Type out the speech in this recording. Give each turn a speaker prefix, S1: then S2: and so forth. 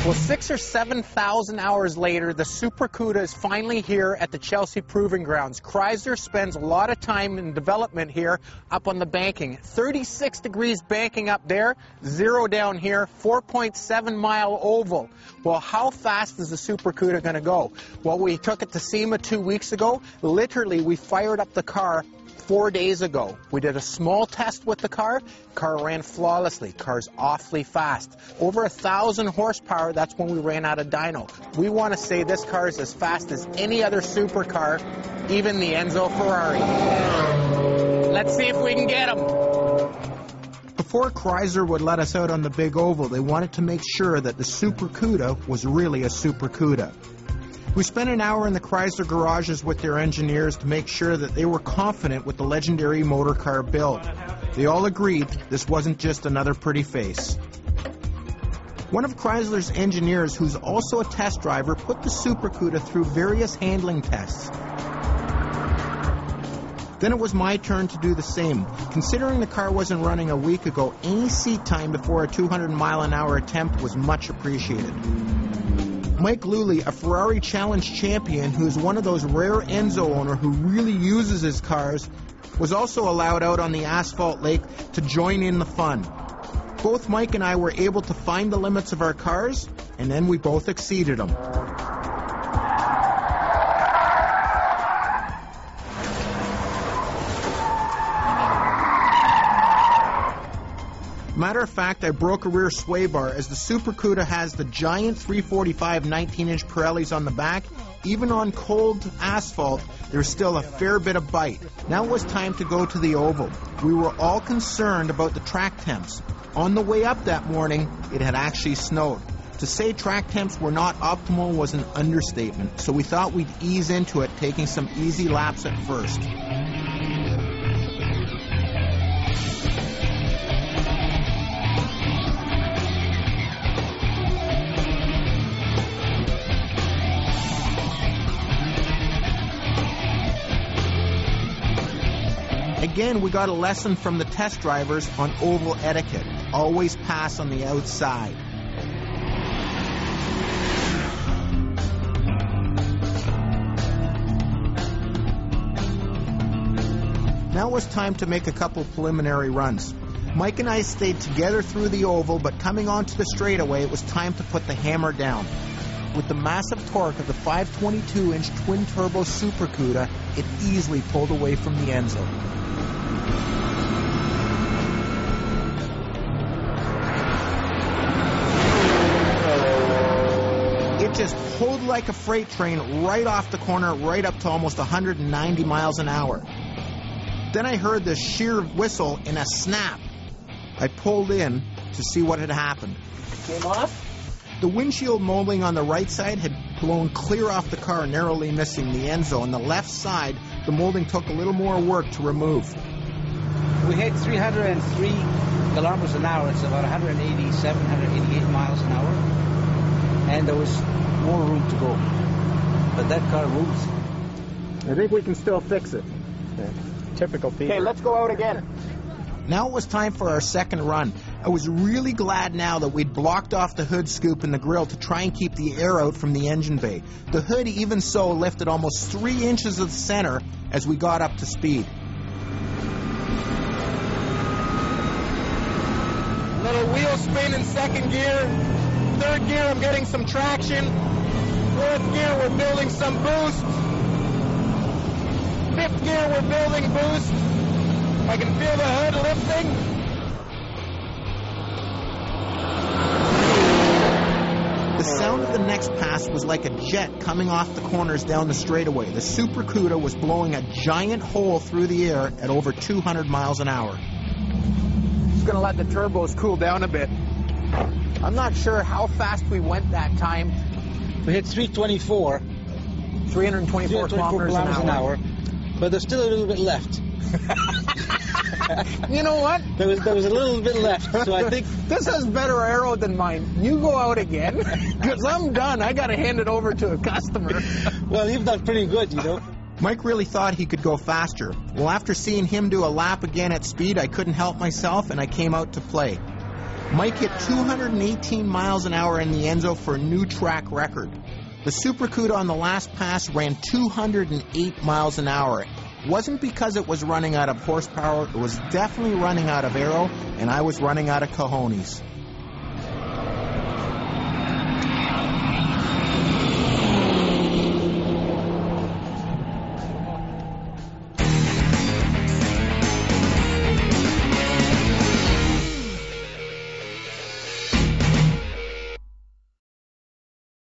S1: Well, 6,000 or 7,000 hours later, the SuperCuda is finally here at the Chelsea Proving Grounds. Chrysler spends a lot of time in development here up on the banking. 36 degrees banking up there, 0 down here, 4.7-mile oval. Well, how fast is the SuperCuda going to go? Well, we took it to SEMA 2 weeks ago. Literally, we fired up the car 4 days ago. We did a small test with the car. Car ran flawlessly. Car's awfully fast. Over 1,000 horsepower, that's when we ran out of dyno. We want to say this car is as fast as any other supercar, even the Enzo Ferrari. Let's see if we can get him.
S2: Before Chrysler would let us out on the big oval, they wanted to make sure that the SuperCuda was really a SuperCuda. We spent an hour in the Chrysler garages with their engineers to make sure that they were confident with the legendary motor car build. They all agreed this wasn't just another pretty face. One of Chrysler's engineers, who's also a test driver, put the SuperCuda through various handling tests. Then it was my turn to do the same. Considering the car wasn't running a week ago, any seat time before a 200-mile-an-hour attempt was much appreciated. Mike Luley, a Ferrari Challenge champion who is one of those rare Enzo owners who really uses his cars, was also allowed out on the asphalt lake to join in the fun. Both Mike and I were able to find the limits of our cars, and then we both exceeded them. Matter of fact, I broke a rear sway bar as the SuperCuda has the giant 345 19-inch Pirellis on the back. Even on cold asphalt, there's still a fair bit of bite. Now it was time to go to the oval. We were all concerned about the track temps. On the way up that morning, it had actually snowed. To say track temps were not optimal was an understatement, so we thought we'd ease into it, taking some easy laps at first. Again, we got a lesson from the test drivers on oval etiquette. Always pass on the outside. Now it was time to make a couple preliminary runs. Mike and I stayed together through the oval, but coming onto the straightaway, it was time to put the hammer down. With the massive torque of the 522-inch twin-turbo SuperCuda, it easily pulled away from the Enzo. It just pulled like a freight train right off the corner, right up to almost 190 miles an hour. Then I heard this sheer whistle and a snap. I pulled in to see what had happened.
S1: Came off?
S2: The windshield molding on the right side had blown clear off the car, narrowly missing the Enzo. On the left side, the molding took a little more work to remove.
S3: We hit 303 kilometers an hour. It's about 187, 188 miles an hour. And there was more room to go. But that car moves.
S1: I think we can still fix it. Yeah. Typical Peter.
S2: Okay, let's go out again. Now it was time for our second run. I was really glad now that we'd blocked off the hood scoop and the grille to try and keep the air out from the engine bay. The hood, even so, lifted almost 3 inches of the center as we got up to speed.
S1: Little wheel spin in second gear. Third gear, I'm getting some traction. Fourth gear, we're building some boost. Fifth gear, we're building boost. I can feel the hood lifting.
S2: The sound of the next pass was like a jet coming off the corners down the straightaway. The SuperCuda was blowing a giant hole through the air at over 200 miles an hour.
S1: Just going to let the turbos cool down a bit. I'm not sure how fast we went that time.
S3: We hit 324.
S1: 324 kilometers an hour.
S3: But there's still a little bit left.
S1: You know what?
S3: There was a little bit left, so I think...
S1: This has better aero than mine. You go out again, because I'm done. I got to hand it over to a customer.
S3: Well, you've done pretty good, you know.
S2: Mike really thought he could go faster. Well, after seeing him do a lap again at speed, I couldn't help myself, and I came out to play. Mike hit 218 miles an hour in the Enzo for a new track record. The SuperCuda on the last pass ran 208 miles an hour. It wasn't because it was running out of horsepower, it was definitely running out of aero, and I was running out of cojones.